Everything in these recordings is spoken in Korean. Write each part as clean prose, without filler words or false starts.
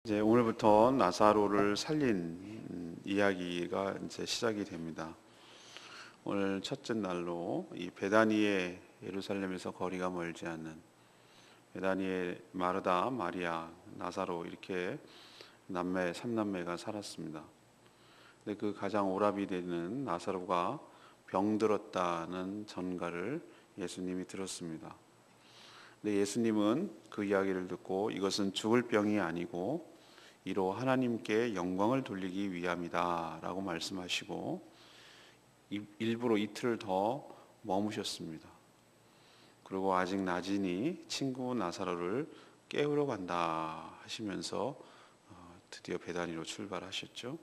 이제 오늘부터 나사로를 살린 이야기가 이제 시작이 됩니다. 오늘 첫째 날로 이 베다니의 예루살렘에서 거리가 멀지 않는 베다니의 마르다, 마리아, 나사로 이렇게 삼남매가 살았습니다. 근데 그 가장 오라비 되는 나사로가 병들었다는 전가를 예수님이 들었습니다. 근데 예수님은 그 이야기를 듣고 이것은 죽을 병이 아니고 이로 하나님께 영광을 돌리기 위함이다 라고 말씀하시고 일부러 이틀 더 머무셨습니다. 그리고 아직 낮이니 친구 나사로를 깨우러 간다 하시면서 드디어 베다니로 출발하셨죠.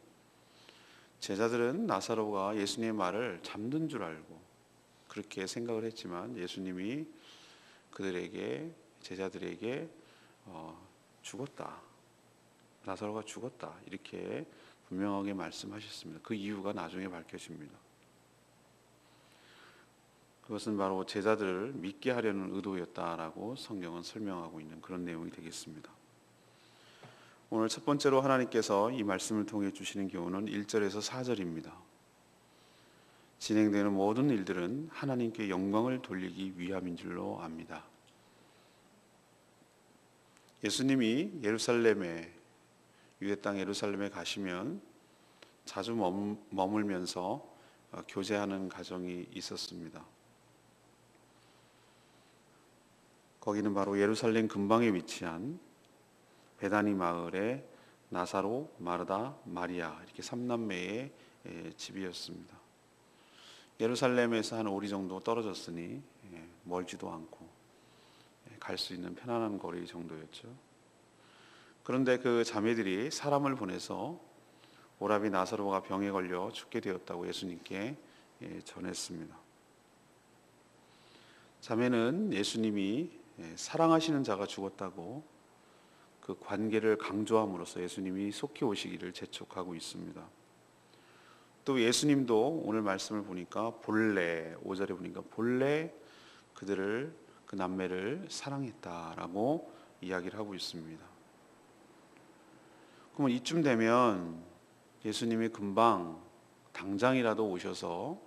제자들은 나사로가 예수님의 말을 잠든 줄 알고 그렇게 생각을 했지만 예수님이 제자들에게 죽었다, 나사로가 죽었다 이렇게 분명하게 말씀하셨습니다. 그 이유가 나중에 밝혀집니다. 그것은 바로 제자들을 믿게 하려는 의도였다라고 성경은 설명하고 있는 그런 내용이 되겠습니다. 오늘 첫 번째로 하나님께서 이 말씀을 통해 주시는 교훈은 1절에서 4절입니다. 진행되는 모든 일들은 하나님께 영광을 돌리기 위함인 줄로 압니다. 예수님이 유대 땅 예루살렘에 가시면 자주 머물면서 교제하는 가정이 있었습니다. 거기는 바로 예루살렘 근방에 위치한 베다니 마을의 나사로, 마르다, 마리아 이렇게 삼남매의 집이었습니다. 예루살렘에서 한 5리 정도 떨어졌으니 멀지도 않고 갈 수 있는 편안한 거리 정도였죠. 그런데 그 자매들이 사람을 보내서 오라비 나사로가 병에 걸려 죽게 되었다고 예수님께 전했습니다. 자매는 예수님이 사랑하시는 자가 죽었다고 그 관계를 강조함으로써 예수님이 속히 오시기를 재촉하고 있습니다. 또 예수님도 오늘 말씀을 보니까 5절에 보니까 본래 그 남매를 사랑했다라고 이야기를 하고 있습니다. 그러면 이쯤 되면 예수님이 금방 당장이라도 오셔서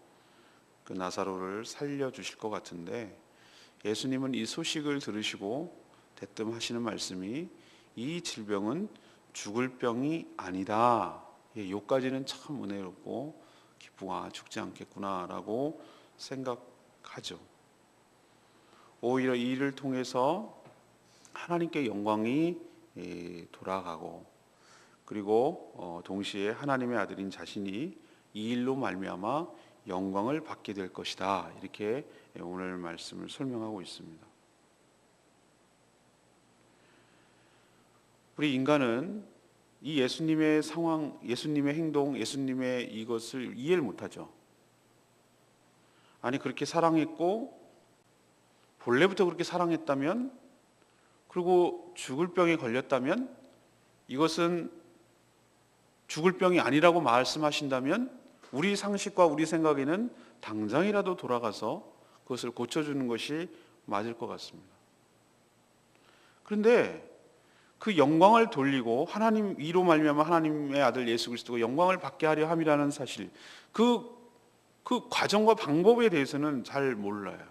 그 나사로를 살려주실 것 같은데 예수님은 이 소식을 들으시고 대뜸 하시는 말씀이 이 질병은 죽을 병이 아니다. 요까지는 참 은혜롭고 기쁘고 죽지 않겠구나라고 생각하죠. 오히려 이 일을 통해서 하나님께 영광이 돌아가고 그리고 동시에 하나님의 아들인 자신이 이 일로 말미암아 영광을 받게 될 것이다. 이렇게 오늘 말씀을 설명하고 있습니다. 우리 인간은 이 예수님의 상황, 예수님의 행동, 예수님의 이것을 이해를 못하죠. 아니 그렇게 사랑했고 본래부터 그렇게 사랑했다면 그리고 죽을 병에 걸렸다면 이것은 죽을 병이 아니라고 말씀하신다면 우리 상식과 우리 생각에는 당장이라도 돌아가서 그것을 고쳐주는 것이 맞을 것 같습니다. 그런데 그 영광을 돌리고 하나님 이로 말미암아 하나님의 아들 예수 그리스도가 영광을 받게 하려 함이라는 사실, 그 과정과 방법에 대해서는 잘 몰라요.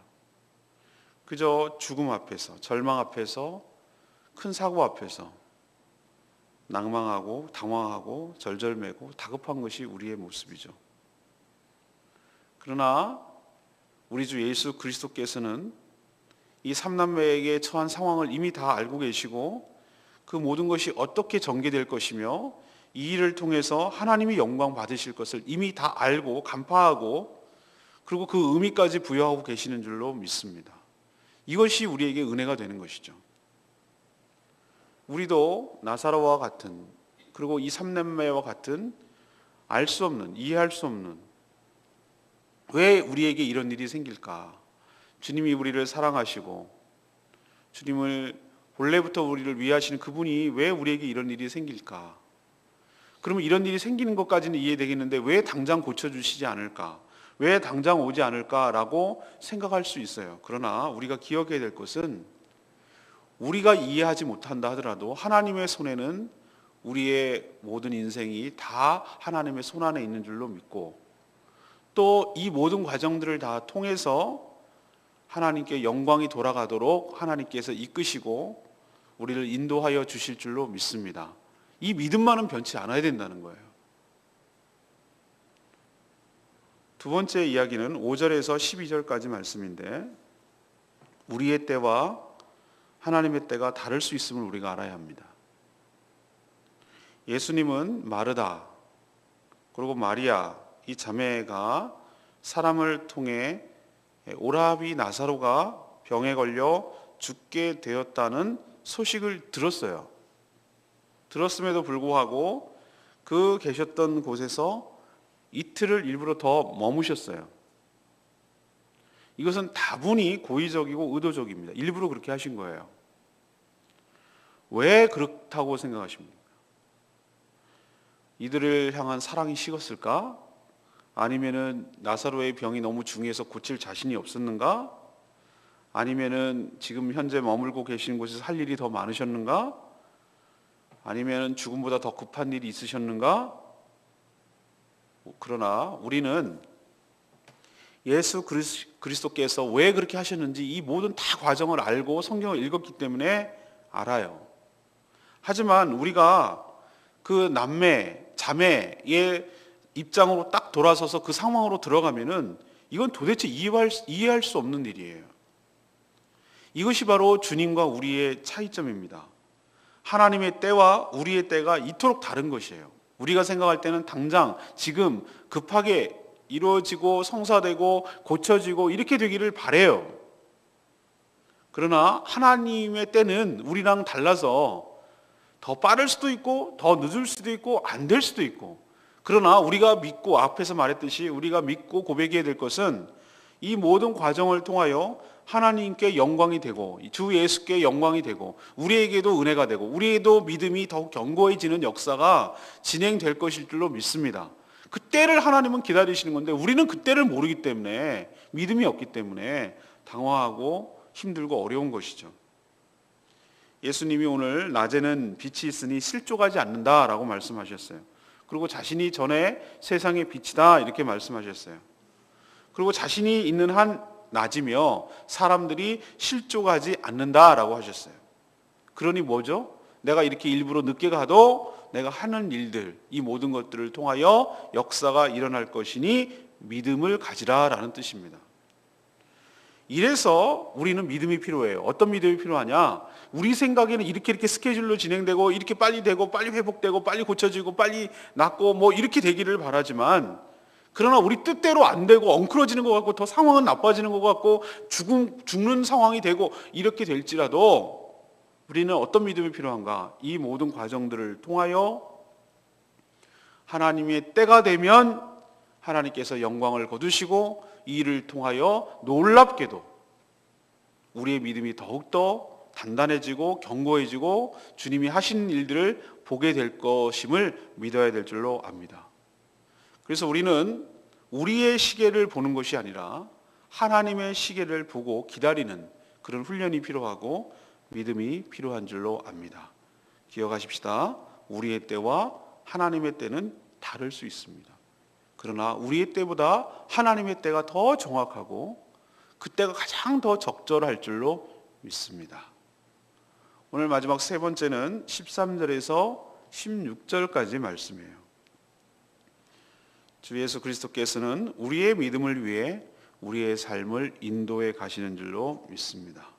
그저 죽음 앞에서, 절망 앞에서, 큰 사고 앞에서 낭망하고 당황하고 절절매고 다급한 것이 우리의 모습이죠. 그러나 우리 주 예수 그리스도께서는 이 삼남매에게 처한 상황을 이미 다 알고 계시고 그 모든 것이 어떻게 전개될 것이며 이 일을 통해서 하나님이 영광 받으실 것을 이미 다 알고 간파하고 그리고 그 의미까지 부여하고 계시는 줄로 믿습니다. 이것이 우리에게 은혜가 되는 것이죠. 우리도 나사로와 같은 그리고 이 삼남매와 같은 알 수 없는, 이해할 수 없는 왜 우리에게 이런 일이 생길까? 주님이 우리를 사랑하시고 주님을 본래부터 우리를 위하시는 그분이 왜 우리에게 이런 일이 생길까? 그러면 이런 일이 생기는 것까지는 이해되겠는데 왜 당장 고쳐주시지 않을까? 왜 당장 오지 않을까라고 생각할 수 있어요. 그러나 우리가 기억해야 될 것은 우리가 이해하지 못한다 하더라도 하나님의 손에는 우리의 모든 인생이 다 하나님의 손안에 있는 줄로 믿고, 또 이 모든 과정들을 다 통해서 하나님께 영광이 돌아가도록 하나님께서 이끄시고 우리를 인도하여 주실 줄로 믿습니다. 이 믿음만은 변치 않아야 된다는 거예요. 두 번째 이야기는 5절에서 12절까지 말씀인데, 우리의 때와 하나님의 때가 다를 수 있음을 우리가 알아야 합니다. 예수님은 마르다 그리고 마리아 이 자매가 사람을 통해 오라비 나사로가 병에 걸려 죽게 되었다는 소식을 들었어요. 들었음에도 불구하고 그 계셨던 곳에서 이틀을 일부러 더 머무셨어요. 이것은 다분히 고의적이고 의도적입니다. 일부러 그렇게 하신 거예요. 왜 그렇다고 생각하십니까? 이들을 향한 사랑이 식었을까? 아니면은 나사로의 병이 너무 중해서 고칠 자신이 없었는가? 아니면은 지금 현재 머물고 계신 곳에서 할 일이 더 많으셨는가? 아니면은 죽음보다 더 급한 일이 있으셨는가? 그러나 우리는 예수 그리스도께서 왜 그렇게 하셨는지 이 모든 다 과정을 알고 성경을 읽었기 때문에 알아요. 하지만 우리가 그 남매, 자매의 입장으로 딱 돌아서서 그 상황으로 들어가면은 이건 도대체 이해할 수 없는 일이에요. 이것이 바로 주님과 우리의 차이점입니다. 하나님의 때와 우리의 때가 이토록 다른 것이에요. 우리가 생각할 때는 당장 지금 급하게 이루어지고 성사되고 고쳐지고 이렇게 되기를 바라요. 그러나 하나님의 때는 우리랑 달라서 더 빠를 수도 있고 더 늦을 수도 있고 안 될 수도 있고, 그러나 우리가 믿고, 앞에서 말했듯이 우리가 믿고 고백해야 될 것은 이 모든 과정을 통하여 하나님께 영광이 되고 주 예수께 영광이 되고 우리에게도 은혜가 되고 우리에게도 믿음이 더욱 견고해지는 역사가 진행될 것일 줄로 믿습니다. 그 때를 하나님은 기다리시는 건데 우리는 그 때를 모르기 때문에, 믿음이 없기 때문에 당황하고 힘들고 어려운 것이죠. 예수님이 오늘 낮에는 빛이 있으니 실족하지 않는다라고 말씀하셨어요. 그리고 자신이 전에 세상의 빛이다 이렇게 말씀하셨어요. 그리고 자신이 있는 한 낮이며 사람들이 실족하지 않는다라고 하셨어요. 그러니 뭐죠? 내가 이렇게 일부러 늦게 가도 내가 하는 일들, 이 모든 것들을 통하여 역사가 일어날 것이니 믿음을 가지라라는 뜻입니다. 이래서 우리는 믿음이 필요해요. 어떤 믿음이 필요하냐? 우리 생각에는 이렇게 스케줄로 진행되고 이렇게 빨리 되고 빨리 회복되고 빨리 고쳐지고 빨리 낫고 뭐 이렇게 되기를 바라지만, 그러나 우리 뜻대로 안 되고 엉클어지는 것 같고 더 상황은 나빠지는 것 같고 죽는 상황이 되고 이렇게 될지라도 우리는 어떤 믿음이 필요한가? 이 모든 과정들을 통하여 하나님의 때가 되면 하나님께서 영광을 거두시고 이 일을 통하여 놀랍게도 우리의 믿음이 더욱더 단단해지고 견고해지고 주님이 하신 일들을 보게 될 것임을 믿어야 될 줄로 압니다. 그래서 우리는 우리의 시계를 보는 것이 아니라 하나님의 시계를 보고 기다리는 그런 훈련이 필요하고 믿음이 필요한 줄로 압니다. 기억하십시다. 우리의 때와 하나님의 때는 다를 수 있습니다. 그러나 우리의 때보다 하나님의 때가 더 정확하고 그때가 가장 더 적절할 줄로 믿습니다. 오늘 마지막 세 번째는 13절에서 16절까지 말씀이에요. 주 예수 그리스도께서는 우리의 믿음을 위해 우리의 삶을 인도해 가시는 줄로 믿습니다.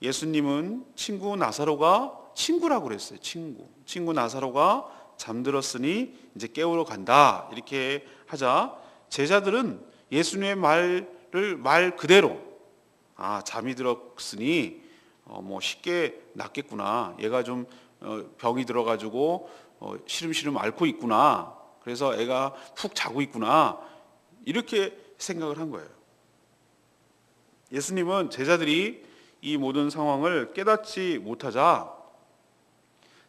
예수님은 친구 나사로가, 친구라고 그랬어요. 친구 나사로가 잠들었으니 이제 깨우러 간다 이렇게 하자 제자들은 예수님의 말 그대로 잠이 들었으니 뭐 쉽게 낫겠구나, 얘가 좀 병이 들어가지고 시름시름 앓고 있구나, 그래서 애가 푹 자고 있구나 이렇게 생각을 한 거예요. 예수님은 제자들이 이 모든 상황을 깨닫지 못하자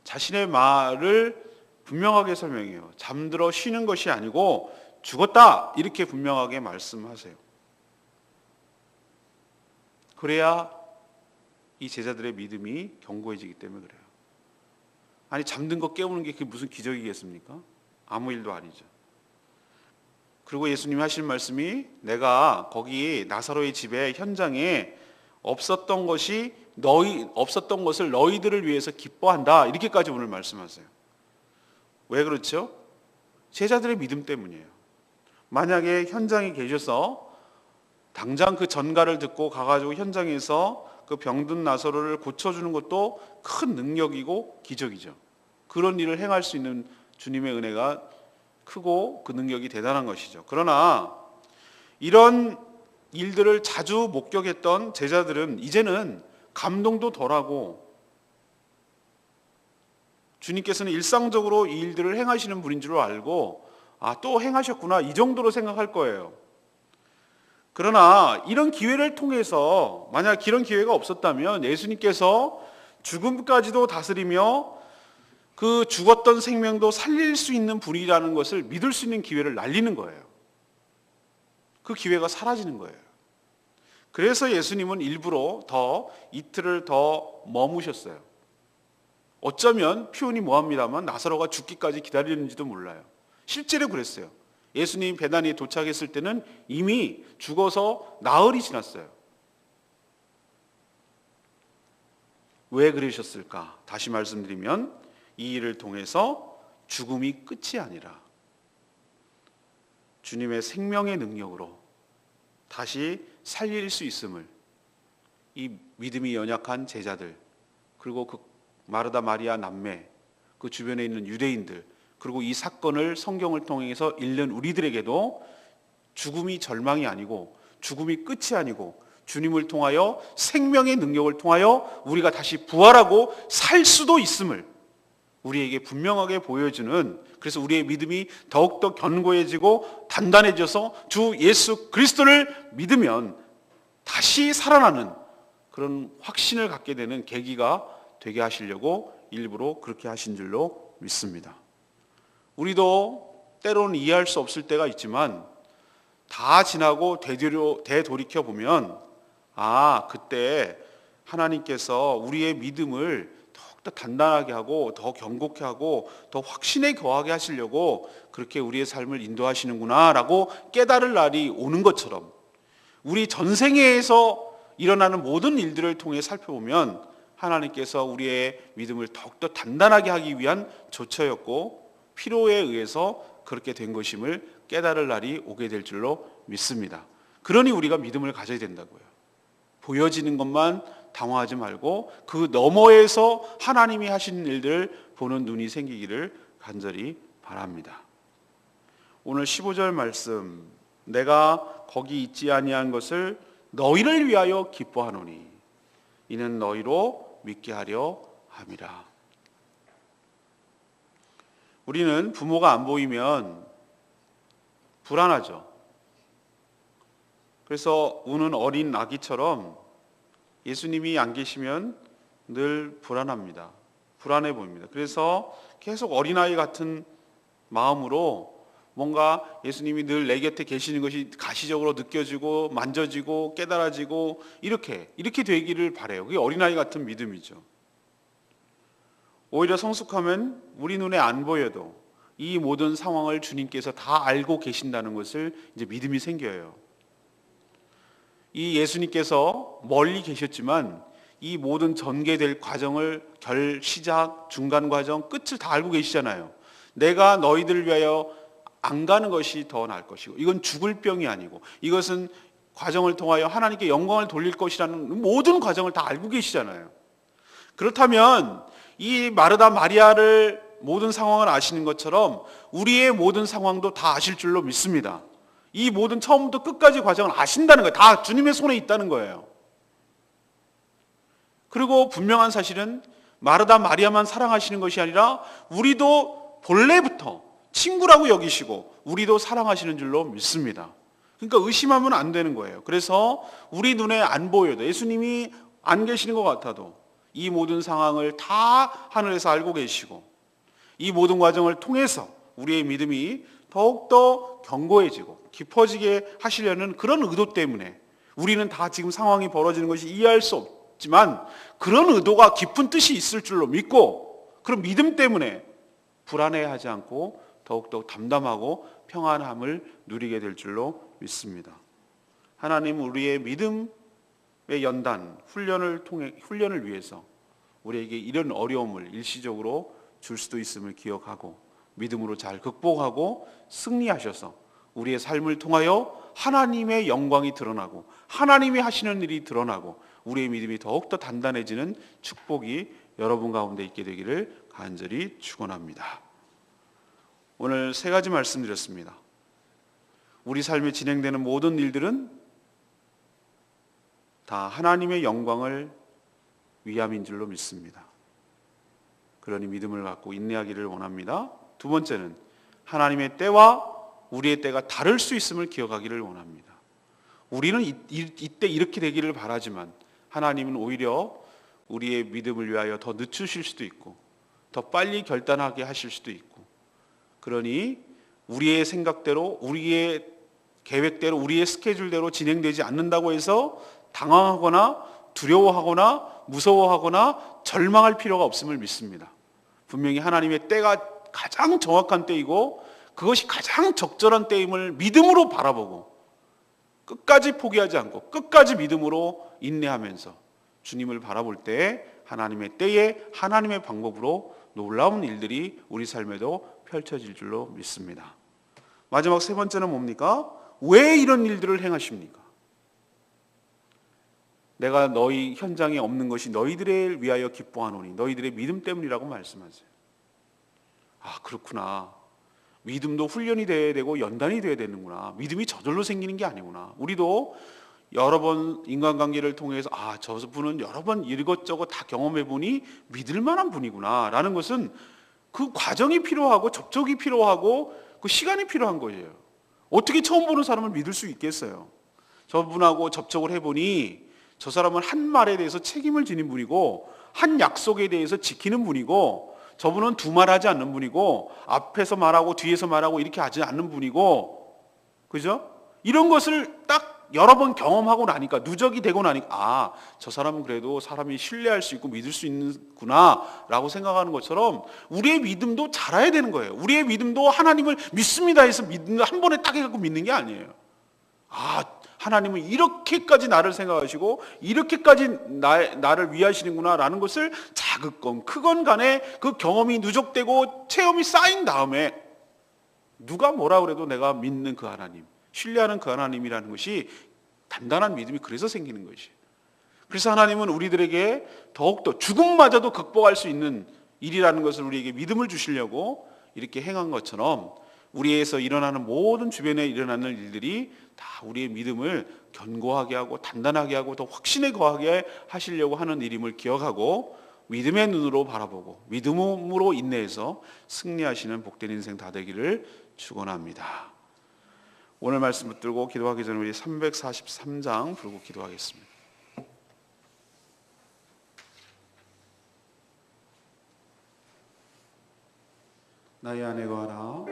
자신의 말을 분명하게 설명해요. 잠들어 쉬는 것이 아니고 죽었다 이렇게 분명하게 말씀하세요. 그래야 이 제자들의 믿음이 견고해지기 때문에 그래요. 아니 잠든 거 깨우는 게 그게 무슨 기적이겠습니까? 아무 일도 아니죠. 그리고 예수님이 하신 말씀이 내가 거기 나사로의 집에 현장에 없었던 것을 너희들을 위해서 기뻐한다. 이렇게까지 오늘 말씀하세요. 왜 그렇죠? 제자들의 믿음 때문이에요. 만약에 현장에 계셔서 당장 그 전가를 듣고 가가지고 현장에서 그 병든 나사로를 고쳐주는 것도 큰 능력이고 기적이죠. 그런 일을 행할 수 있는 주님의 은혜가 크고 그 능력이 대단한 것이죠. 그러나 이런 일들을 자주 목격했던 제자들은 이제는 감동도 덜하고 주님께서는 일상적으로 이 일들을 행하시는 분인 줄 알고 또 행하셨구나 이 정도로 생각할 거예요. 그러나 이런 기회를 통해서 만약 이런 기회가 없었다면 예수님께서 죽음까지도 다스리며 그 죽었던 생명도 살릴 수 있는 분이라는 것을 믿을 수 있는 기회를 날리는 거예요. 그 기회가 사라지는 거예요. 그래서 예수님은 일부러 이틀을 더 머무셨어요. 어쩌면 표현이 뭐합니다만 나사로가 죽기까지 기다리는지도 몰라요. 실제로 그랬어요. 예수님 베다니에 도착했을 때는 이미 죽어서 나흘이 지났어요. 왜 그러셨을까? 다시 말씀드리면 이 일을 통해서 죽음이 끝이 아니라 주님의 생명의 능력으로 다시 살릴 수 있음을 이 믿음이 연약한 제자들 그리고 그 마르다 마리아 남매 그 주변에 있는 유대인들 그리고 이 사건을 성경을 통해서 읽는 우리들에게도 죽음이 절망이 아니고 죽음이 끝이 아니고 주님을 통하여 생명의 능력을 통하여 우리가 다시 부활하고 살 수도 있음을 우리에게 분명하게 보여주는 그래서 우리의 믿음이 더욱더 견고해지고 단단해져서 주 예수 그리스도를 믿으면 다시 살아나는 그런 확신을 갖게 되는 계기가 되게 하시려고 일부러 그렇게 하신 줄로 믿습니다. 우리도 때로는 이해할 수 없을 때가 있지만 다 지나고 되돌이켜 보면 그때 하나님께서 우리의 믿음을 더욱더 단단하게 하고 더 견고케 하고 더 확신에 거하게 하시려고 그렇게 우리의 삶을 인도하시는구나 라고 깨달을 날이 오는 것처럼 우리 전생에서 일어나는 모든 일들을 통해 살펴보면 하나님께서 우리의 믿음을 더욱더 단단하게 하기 위한 조처였고 필요에 의해서 그렇게 된 것임을 깨달을 날이 오게 될 줄로 믿습니다. 그러니 우리가 믿음을 가져야 된다고요. 보여지는 것만 당황하지 말고 그 너머에서 하나님이 하신 일들을 보는 눈이 생기기를 간절히 바랍니다. 오늘 15절 말씀 내가 거기 있지 아니한 것을 너희를 위하여 기뻐하노니 이는 너희로 믿게 하려 함이라. 우리는 부모가 안 보이면 불안하죠. 그래서 우는 어린 아기처럼 예수님이 안 계시면 늘 불안합니다. 불안해 보입니다. 그래서 계속 어린아이 같은 마음으로 뭔가 예수님이 늘 내 곁에 계시는 것이 가시적으로 느껴지고 만져지고 깨달아지고 이렇게 되기를 바라요. 그게 어린아이 같은 믿음이죠. 오히려 성숙하면 우리 눈에 안 보여도 이 모든 상황을 주님께서 다 알고 계신다는 것을 이제 믿음이 생겨요. 이 예수님께서 멀리 계셨지만 이 모든 전개될 과정을 시작, 중간 과정, 끝을 다 알고 계시잖아요. 내가 너희들을 위하여 안 가는 것이 더 나을 것이고 이건 죽을 병이 아니고 이것은 과정을 통하여 하나님께 영광을 돌릴 것이라는 모든 과정을 다 알고 계시잖아요. 그렇다면 이 마르다 마리아를 모든 상황을 아시는 것처럼 우리의 모든 상황도 다 아실 줄로 믿습니다. 이 모든 처음부터 끝까지 과정을 아신다는 거예요. 다 주님의 손에 있다는 거예요. 그리고 분명한 사실은 마르다 마리아만 사랑하시는 것이 아니라 우리도 본래부터 친구라고 여기시고 우리도 사랑하시는 줄로 믿습니다. 그러니까 의심하면 안 되는 거예요. 그래서 우리 눈에 안 보여도 예수님이 안 계시는 것 같아도 이 모든 상황을 다 하늘에서 알고 계시고 이 모든 과정을 통해서 우리의 믿음이 더욱더 견고해지고 깊어지게 하시려는 그런 의도 때문에 우리는 다 지금 상황이 벌어지는 것이 이해할 수 없지만 그런 의도가 깊은 뜻이 있을 줄로 믿고 그런 믿음 때문에 불안해하지 않고 더욱더 담담하고 평안함을 누리게 될 줄로 믿습니다. 하나님은 우리의 믿음의 연단, 훈련을 위해서 우리에게 이런 어려움을 일시적으로 줄 수도 있음을 기억하고 믿음으로 잘 극복하고 승리하셔서 우리의 삶을 통하여 하나님의 영광이 드러나고 하나님이 하시는 일이 드러나고 우리의 믿음이 더욱더 단단해지는 축복이 여러분 가운데 있게 되기를 간절히 축원합니다. 오늘 세 가지 말씀드렸습니다. 우리 삶에 진행되는 모든 일들은 다 하나님의 영광을 위함인 줄로 믿습니다. 그러니 믿음을 갖고 인내하기를 원합니다. 두 번째는 하나님의 때와 우리의 때가 다를 수 있음을 기억하기를 원합니다. 우리는 이때 이렇게 되기를 바라지만 하나님은 오히려 우리의 믿음을 위하여 더 늦추실 수도 있고 더 빨리 결단하게 하실 수도 있고, 그러니 우리의 생각대로 우리의 계획대로 우리의 스케줄대로 진행되지 않는다고 해서 당황하거나 두려워하거나 무서워하거나 절망할 필요가 없음을 믿습니다. 분명히 하나님의 때가 가장 정확한 때이고 그것이 가장 적절한 때임을 믿음으로 바라보고 끝까지 포기하지 않고 끝까지 믿음으로 인내하면서 주님을 바라볼 때 하나님의 때에 하나님의 방법으로 놀라운 일들이 우리 삶에도 펼쳐질 줄로 믿습니다. 마지막 세 번째는 뭡니까? 왜 이런 일들을 행하십니까? 내가 너희 현장에 없는 것이 너희들을 위하여 기뻐하노니 너희들의 믿음 때문이라고 말씀하세요. 아, 그렇구나. 믿음도 훈련이 돼야 되고 연단이 돼야 되는구나. 믿음이 저절로 생기는 게 아니구나. 우리도 여러 번 인간관계를 통해서 저 분은 여러 번 이것저것 다 경험해 보니 믿을 만한 분이구나 라는 것은 그 과정이 필요하고 접촉이 필요하고 그 시간이 필요한 거예요. 어떻게 처음 보는 사람을 믿을 수 있겠어요? 저분하고 접촉을 해보니 저 사람은 한 말에 대해서 책임을 지는 분이고 한 약속에 대해서 지키는 분이고 저분은 두 말 하지 않는 분이고 앞에서 말하고 뒤에서 말하고 이렇게 하지 않는 분이고, 그죠? 이런 것을 딱 여러 번 경험하고 나니까 누적이 되고 나니까 저 사람은 그래도 사람이 신뢰할 수 있고 믿을 수 있구나 라고 생각하는 것처럼 우리의 믿음도 자라야 되는 거예요. 우리의 믿음도 하나님을 믿습니다 해서 한 번에 딱 해갖고 믿는 게 아니에요. 하나님은 이렇게까지 나를 생각하시고 이렇게까지 나를 위하시는구나 라는 것을 작건 크건 간에 그 경험이 누적되고 체험이 쌓인 다음에 누가 뭐라 그래도 내가 믿는 그 하나님, 신뢰하는 그 하나님이라는 것이 단단한 믿음이 그래서 생기는 것이에요. 그래서 하나님은 우리들에게 더욱더 죽음마저도 극복할 수 있는 일이라는 것을 우리에게 믿음을 주시려고 이렇게 행한 것처럼 우리에서 일어나는 모든 주변에 일어나는 일들이 다 우리의 믿음을 견고하게 하고 단단하게 하고 더 확신에 거하게 하시려고 하는 일임을 기억하고 믿음의 눈으로 바라보고 믿음으로 인내해서 승리하시는 복된 인생 다 되기를 축원합니다. 오늘 말씀 붙들고 기도하기 전에 우리 343장 부르고 기도하겠습니다. 나의 안에 거하라.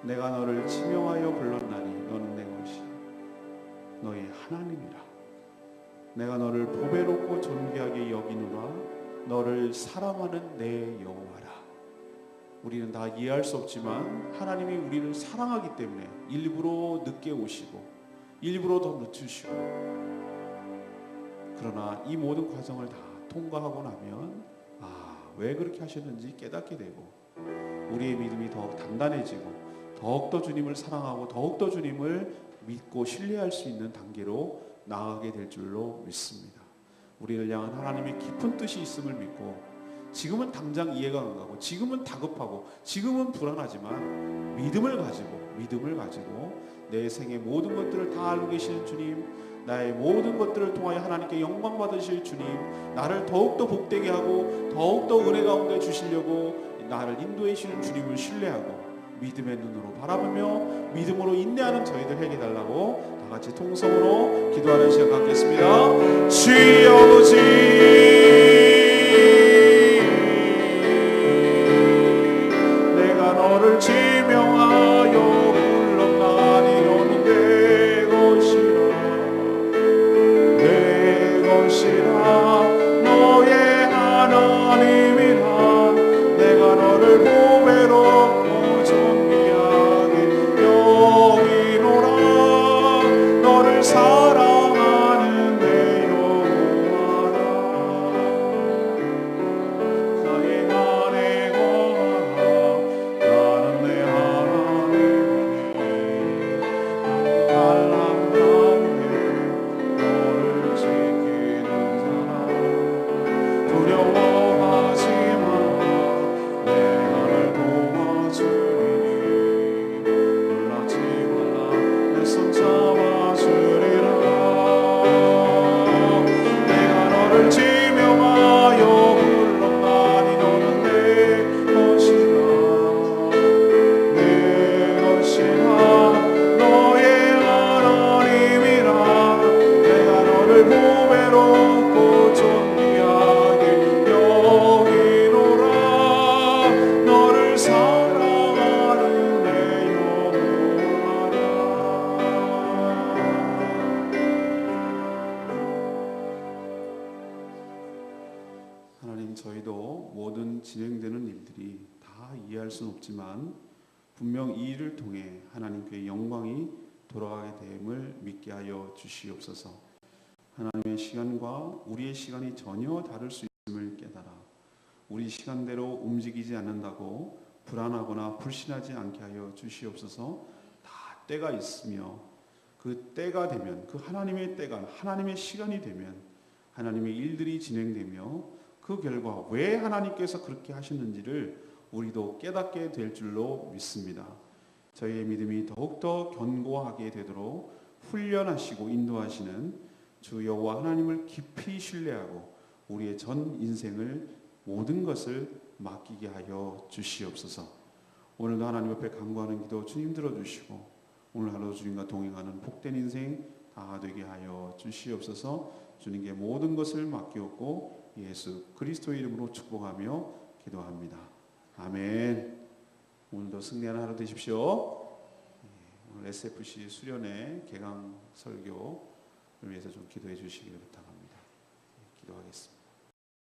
내가 너를 지명하여 불렀나니 너는 내 것이라. 너의 하나님이라. 내가 너를 보배롭고 존귀하게 여기노라. 너를 사랑하는 내 여호와라. 우리는 다 이해할 수 없지만 하나님이 우리를 사랑하기 때문에 일부러 늦게 오시고 일부러 더 늦추시고, 그러나 이 모든 과정을 다 통과하고 나면 왜 그렇게 하셨는지 깨닫게 되고 우리의 믿음이 더욱 단단해지고 더욱더 주님을 사랑하고 더욱더 주님을 믿고 신뢰할 수 있는 단계로 나아가게 될 줄로 믿습니다. 우리를 향한 하나님의 깊은 뜻이 있음을 믿고, 지금은 당장 이해가 안 가고 지금은 다급하고 지금은 불안하지만 믿음을 가지고 내 생의 모든 것들을 다 알고 계시는 주님, 나의 모든 것들을 통하여 하나님께 영광 받으실 주님, 나를 더욱더 복되게 하고 더욱더 은혜 가운데 주시려고 나를 인도해 주시는 주님을 신뢰하고 믿음의 눈으로 바라보며 믿음으로 인내하는 저희들 해게 달라고 다 같이 통성으로 기도하는 시간 갖겠습니다. 주여 아버지, 내가 너를 지명하여 불렀나니 너는 내 것이라 너의 하나님이라. 내가 너를 보배롭고 존귀하게 여기노라. 너를 사랑하는 내 여호와라. 나의 안에 거하라. 나는 내 하나님이니 나는 갈망하네 너를 지키는 사람. 두려워하지 마라. 내가 널 도와주리니 놀라지 말라. 내 손 잡아주리라. 내가 너를 지명하여 불렀나니 너는 내 것이라 너의 하나님이라. 내가 너를 보배롭고 존귀하게 여기노라. 너를 사랑하는 내 여호와라. 하나님, 저희도 모든 진행되는 일들이 다 이해할 수는 없지만 분명 이 일을 통해 하나님께 영광이 돌아가게 됨을 믿게 하여 주시옵소서. 하나님의 시간과 우리의 시간이 전혀 다를 수 있음을 깨달아 우리 시간대로 움직이지 않는다고 불안하거나 불신하지 않게 하여 주시옵소서. 다 때가 있으며 그 때가 되면, 그 하나님의 때가, 하나님의 시간이 되면 하나님의 일들이 진행되며 그 결과 왜 하나님께서 그렇게 하셨는지를 우리도 깨닫게 될 줄로 믿습니다. 저희의 믿음이 더욱더 견고하게 되도록 훈련하시고 인도하시는 주 여호와 하나님을 깊이 신뢰하고 우리의 전 인생을 모든 것을 맡기게 하여 주시옵소서. 오늘도 하나님 앞에 간구하는 기도 주님 들어주시고 오늘 하루도 주님과 동행하는 복된 인생 다 되게 하여 주시옵소서. 주님께 모든 것을 맡기옵고 예수 그리스도의 이름으로 축복하며 기도합니다. 아멘. 오늘도 승리하는 하루 되십시오. 오늘 SFC 수련회 개강 설교를 위해서 좀 기도해 주시기를 부탁합니다. 기도하겠습니다.